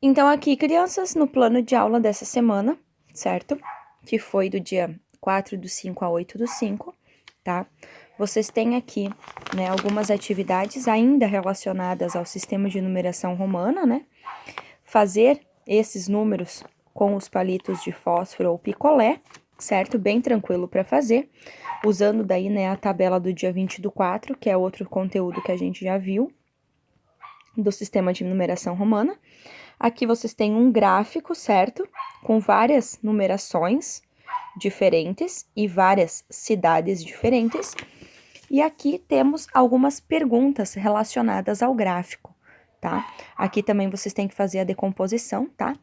Então, aqui, crianças, no plano de aula dessa semana, certo? Que foi do dia 4/5 a 8/5, tá? Vocês têm aqui, né, algumas atividades ainda relacionadas ao sistema de numeração romana, né? Fazer esses números com os palitos de fósforo ou picolé, certo? Bem tranquilo para fazer, usando daí, né, a tabela do dia 20/4, que é outro conteúdo que a gente já viu, do sistema de numeração romana. Aqui vocês têm um gráfico, certo? Com várias numerações diferentes e várias cidades diferentes. E aqui temos algumas perguntas relacionadas ao gráfico, tá? Aqui também vocês têm que fazer a decomposição, tá?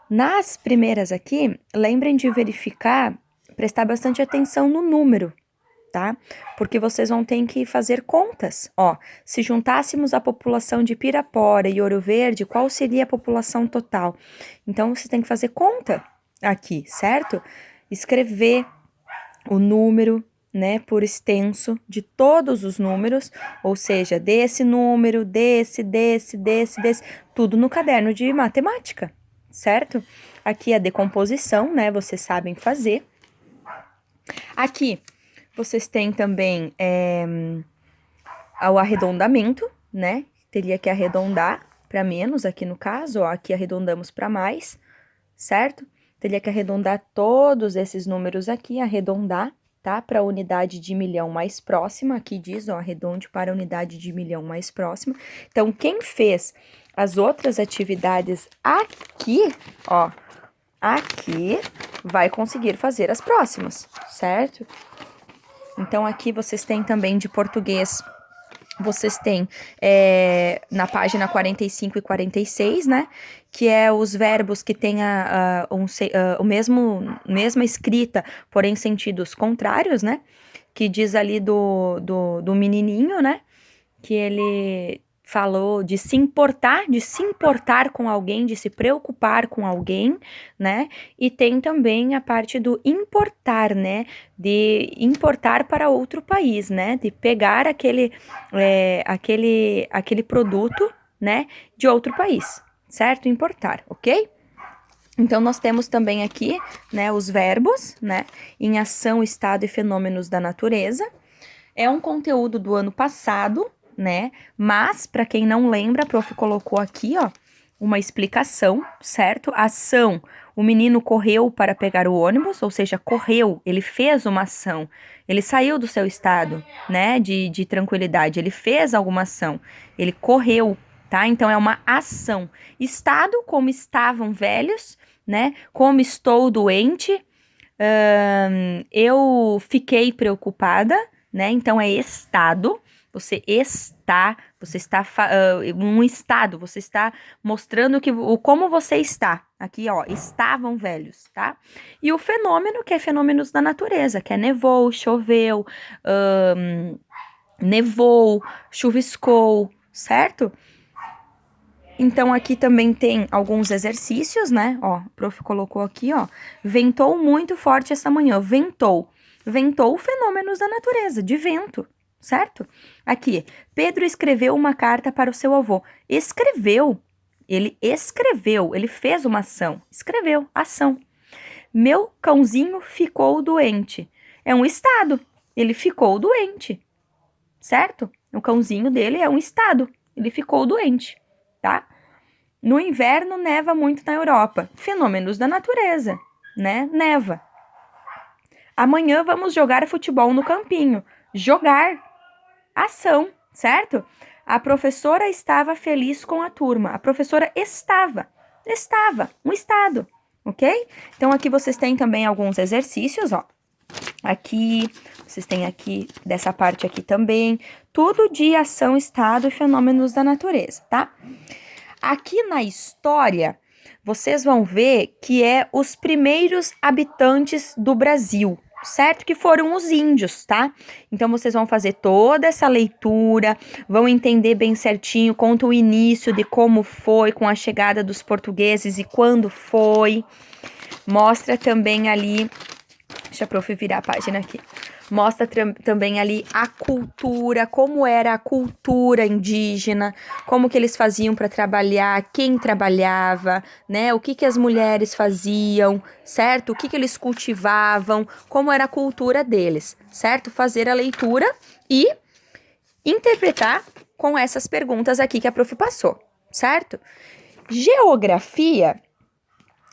Nas primeiras aqui, lembrem de verificar, prestar bastante atenção no número, tá? Porque vocês vão ter que fazer contas. Ó, se juntássemos a população de Pirapora e Ouro Verde, qual seria a população total? Então, você tem que fazer conta aqui, certo? Escrever o número, né, por extenso de todos os números, ou seja, desse número, desse, tudo no caderno de matemática, certo? Aqui a decomposição, né, vocês sabem fazer. Aqui, vocês têm também o arredondamento, né? Teria que arredondar para menos aqui no caso, ó, aqui arredondamos para mais, certo? Teria que arredondar todos esses números aqui, arredondar, tá? Para a unidade de milhão mais próxima, aqui diz, ó, arredonde para a unidade de milhão mais próxima. Então, quem fez as outras atividades aqui, ó, aqui, vai conseguir fazer as próximas, certo? Então, aqui vocês têm também de português, vocês têm na página 45 e 46, né? Que é os verbos que têm mesma escrita, porém sentidos contrários, né? Que diz ali do menininho, né? Que ele falou de se importar com alguém, de se preocupar com alguém, né? E tem também a parte do importar, né? De importar para outro país, né? De pegar aquele produto, né? De outro país, certo? Importar, ok? Então, nós temos também aqui, né? Os verbos, né? Em ação, estado e fenômenos da natureza. É um conteúdo do ano passado, né? Mas, para quem não lembra, a prof colocou aqui, ó, uma explicação, certo? Ação, o menino correu para pegar o ônibus, ou seja, correu, ele fez uma ação, ele saiu do seu estado, né, de tranquilidade, ele fez alguma ação, ele correu, tá? Então, é uma ação. Estado, como estavam velhos, né? Como estou doente, eu fiquei preocupada, né? Então, é estado. Você está um estado, você está mostrando como você está. Aqui, ó, estavam velhos, tá? E o fenômeno, que é fenômenos da natureza, que é nevou, choveu, nevou, chuviscou, certo? Então, aqui também tem alguns exercícios, né? Ó, o prof colocou aqui, ó. Ventou muito forte essa manhã. Ventou. Ventou fenômenos da natureza, de vento, certo? Aqui, Pedro escreveu uma carta para o seu avô. Escreveu. Ele escreveu, ele fez uma ação. Escreveu, ação. Meu cãozinho ficou doente. É um estado. Ele ficou doente, certo? O cãozinho dele é um estado. Ele ficou doente, tá? No inverno, neva muito na Europa. Fenômenos da natureza, né? Neva. Amanhã vamos jogar futebol no campinho. Jogar. Ação, certo? A professora estava feliz com a turma. A professora estava. Estava. Um estado, ok? Então, aqui vocês têm também alguns exercícios, ó. Aqui, vocês têm aqui, dessa parte aqui também. Tudo de ação, estado e fenômenos da natureza, tá? Aqui na história, vocês vão ver que é os primeiros habitantes do Brasil, certo? Que foram os índios, tá? Então, vocês vão fazer toda essa leitura, vão entender bem certinho, conta o início de como foi com a chegada dos portugueses e quando foi. Mostra também ali, deixa a prof virar a página aqui. Mostra também ali a cultura, como era a cultura indígena, como que eles faziam para trabalhar, quem trabalhava, né? O que que as mulheres faziam, certo? O que que eles cultivavam, como era a cultura deles, certo? Fazer a leitura e interpretar com essas perguntas aqui que a prof passou, certo? Geografia,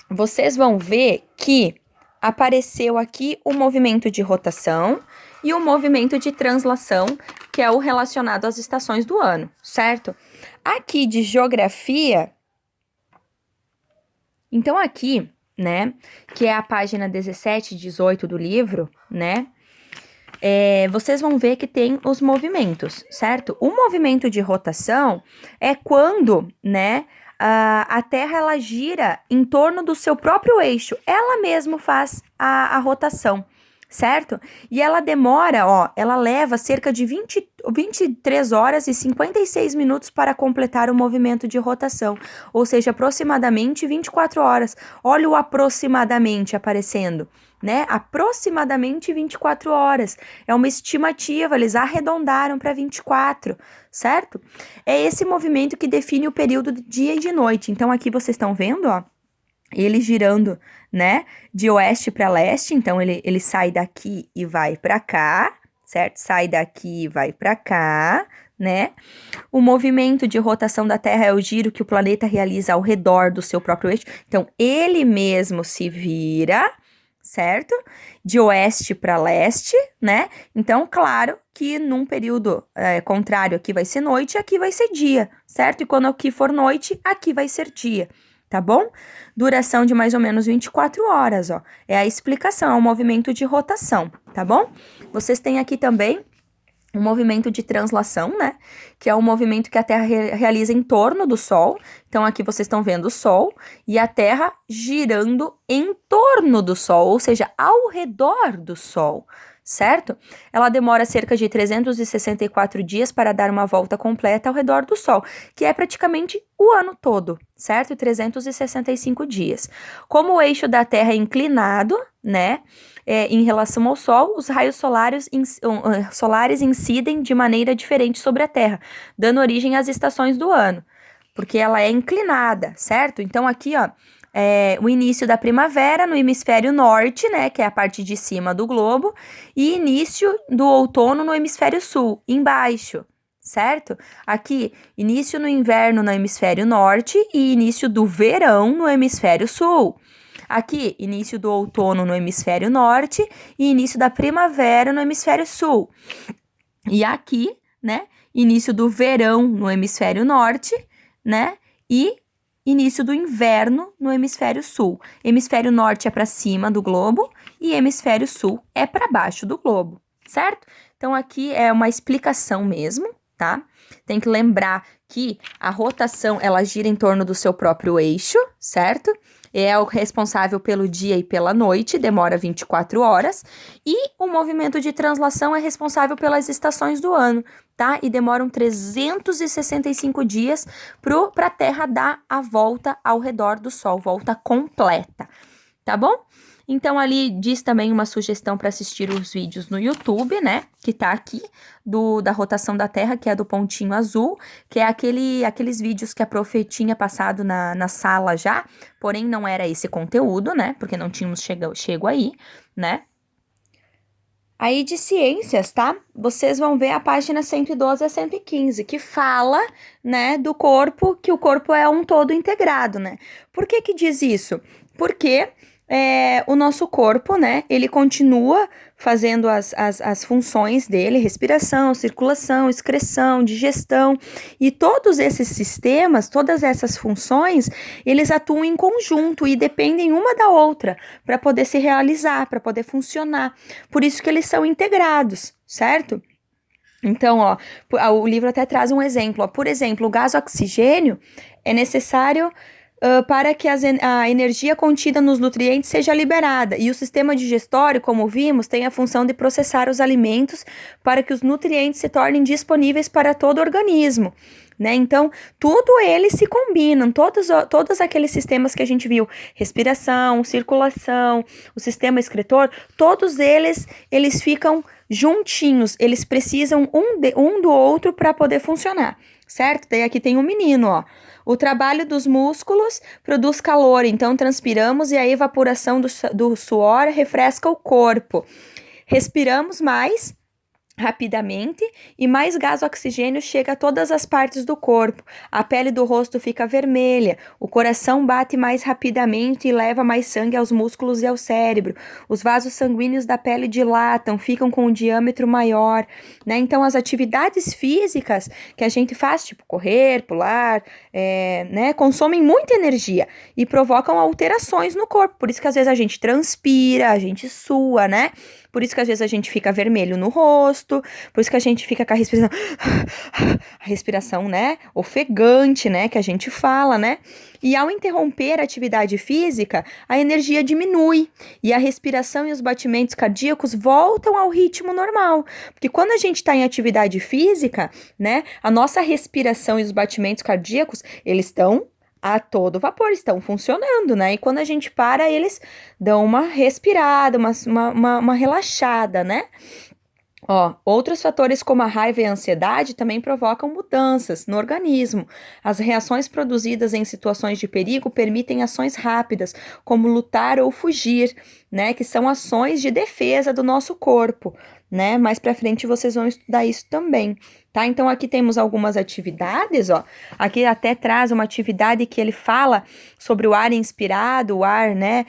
vocês vão ver que apareceu aqui o movimento de rotação e o movimento de translação, que é o relacionado às estações do ano, certo? Aqui de geografia, então aqui, né, que é a página 17 e 18 do livro, né, vocês vão ver que tem os movimentos, certo? O movimento de rotação é quando, né, a Terra ela gira em torno do seu próprio eixo. Ela mesma faz a rotação, certo? E ela demora, ó, ela leva cerca de 23 horas e 56 minutos para completar o movimento de rotação. Ou seja, aproximadamente 24 horas. Olha o aproximadamente aparecendo, né? Aproximadamente 24 horas. É uma estimativa, eles arredondaram para 24, certo? É esse movimento que define o período de dia e de noite. Então, aqui vocês estão vendo, ó, ele girando, né, de oeste para leste. Então, ele sai daqui e vai para cá, certo? Sai daqui e vai para cá, né? O movimento de rotação da Terra é o giro que o planeta realiza ao redor do seu próprio eixo. Então, ele mesmo se vira, certo? De oeste para leste, né? Então, claro que num período contrário aqui vai ser noite, aqui vai ser dia, certo? E quando aqui for noite, aqui vai ser dia, tá bom? Duração de mais ou menos 24 horas, ó. É a explicação, é o movimento de rotação, tá bom? Vocês têm aqui também um movimento de translação, né? Que é o movimento que a Terra realiza em torno do Sol. Então, aqui vocês estão vendo o Sol e a Terra girando em torno do Sol, ou seja, ao redor do Sol, certo? Ela demora cerca de 364 dias para dar uma volta completa ao redor do Sol, que é praticamente o ano todo, certo? 365 dias. Como o eixo da Terra é inclinado, né? Em relação ao Sol, os raios solares incidem de maneira diferente sobre a Terra, dando origem às estações do ano, porque ela é inclinada, certo? Então, aqui, ó, o início da primavera no hemisfério norte, né, que é a parte de cima do globo, e início do outono no hemisfério sul, embaixo, certo? Aqui, início no inverno no hemisfério norte e início do verão no hemisfério sul. Aqui, início do outono no hemisfério norte e início da primavera no hemisfério sul. E aqui, né, início do verão no hemisfério norte, né, e início do inverno no hemisfério sul. Hemisfério norte é para cima do globo e hemisfério sul é para baixo do globo, certo? Então, aqui é uma explicação mesmo, tá? Tem que lembrar que a rotação, ela gira em torno do seu próprio eixo, certo? É o responsável pelo dia e pela noite, demora 24 horas. E o movimento de translação é responsável pelas estações do ano, tá? E demoram 365 dias para a Terra dar a volta ao redor do Sol, volta completa, tá bom? Então, ali diz também uma sugestão para assistir os vídeos no YouTube, né? Que tá aqui, da rotação da Terra, que é do pontinho azul, que é aqueles vídeos que a prof tinha passado na sala já, porém não era esse conteúdo, né? Porque não tínhamos chego aí, né? Aí de ciências, tá? Vocês vão ver a página 112 a 115, que fala, né, do corpo, que o corpo é um todo integrado, né? Por que que diz isso? Porque o nosso corpo, né, ele continua fazendo as funções dele, respiração, circulação, excreção, digestão, e todos esses sistemas, todas essas funções, eles atuam em conjunto e dependem uma da outra para poder se realizar, para poder funcionar. Por isso que eles são integrados, certo? Então, ó, o livro até traz um exemplo. Ó. Por exemplo, o gás oxigênio é necessário para que a energia contida nos nutrientes seja liberada. E o sistema digestório, como vimos, tem a função de processar os alimentos para que os nutrientes se tornem disponíveis para todo o organismo. Né? Então, tudo eles se combinam, todos aqueles sistemas que a gente viu, respiração, circulação, o sistema excretor, todos eles ficam juntinhos, eles precisam um do outro para poder funcionar, certo? Daí aqui tem um menino, ó. O trabalho dos músculos produz calor, então transpiramos e a evaporação do suor refresca o corpo. Respiramos mais rapidamente e mais gás oxigênio chega a todas as partes do corpo. A pele do rosto fica vermelha, o coração bate mais rapidamente e leva mais sangue aos músculos e ao cérebro. Os vasos sanguíneos da pele dilatam, ficam com um diâmetro maior, né? Então as atividades físicas que a gente faz, tipo correr, pular, né, consomem muita energia e provocam alterações no corpo. Por isso que às vezes a gente transpira, a gente sua, né? Por isso que às vezes a gente fica vermelho no rosto, por isso que a gente fica com a respiração, né, ofegante, né, que a gente fala, né? E ao interromper a atividade física, a energia diminui e a respiração e os batimentos cardíacos voltam ao ritmo normal. Porque quando a gente está em atividade física, né, a nossa respiração e os batimentos cardíacos, eles estão a todo vapor, estão funcionando, né? E quando a gente para, eles dão uma respirada, uma relaxada, né? Ó, outros fatores como a raiva e a ansiedade também provocam mudanças no organismo. As reações produzidas em situações de perigo permitem ações rápidas, como lutar ou fugir, né? Que são ações de defesa do nosso corpo, né? Mais pra frente vocês vão estudar isso também, tá? Então aqui temos algumas atividades, ó. Aqui até traz uma atividade que ele fala sobre o ar inspirado, o ar, né,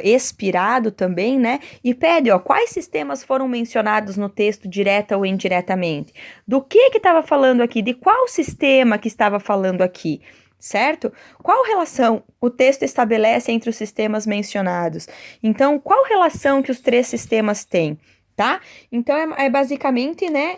expirado também, né? E pede, ó, quais sistemas foram mencionados no texto direta ou indiretamente? Do que estava falando aqui? De qual sistema que estava falando aqui? Certo? Qual relação o texto estabelece entre os sistemas mencionados? Então, qual relação que os três sistemas têm? Tá? Então, é basicamente, né,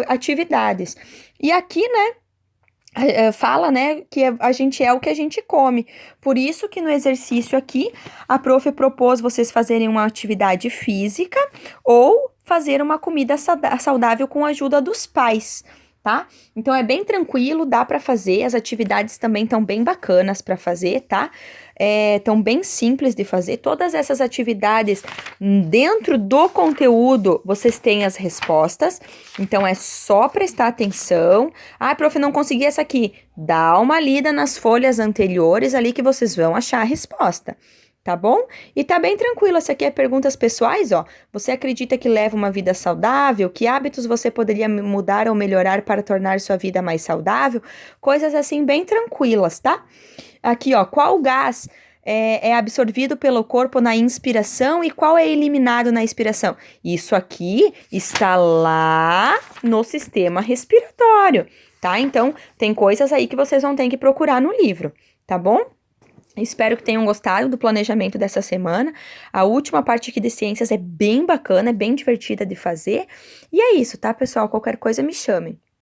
atividades. E aqui, né, fala, né, que a gente é o que a gente come. Por isso que no exercício aqui, a prof propôs vocês fazerem uma atividade física ou fazer uma comida saudável com a ajuda dos pais, tá? Então é bem tranquilo, dá para fazer, as atividades também estão bem bacanas para fazer, tá? Estão bem simples de fazer, todas essas atividades dentro do conteúdo, vocês têm as respostas, então é só prestar atenção. Ah, prof, não consegui essa aqui, dá uma lida nas folhas anteriores ali que vocês vão achar a resposta. Tá bom? E tá bem tranquilo, essa aqui é perguntas pessoais, ó. Você acredita que leva uma vida saudável? Que hábitos você poderia mudar ou melhorar para tornar sua vida mais saudável? Coisas assim bem tranquilas, tá? Aqui, ó, qual gás é absorvido pelo corpo na inspiração e qual é eliminado na expiração? Isso aqui está lá no sistema respiratório, tá? Então, tem coisas aí que vocês vão ter que procurar no livro, tá bom? Espero que tenham gostado do planejamento dessa semana. A última parte aqui de ciências é bem bacana, é bem divertida de fazer. E é isso, tá, pessoal? Qualquer coisa me chamem.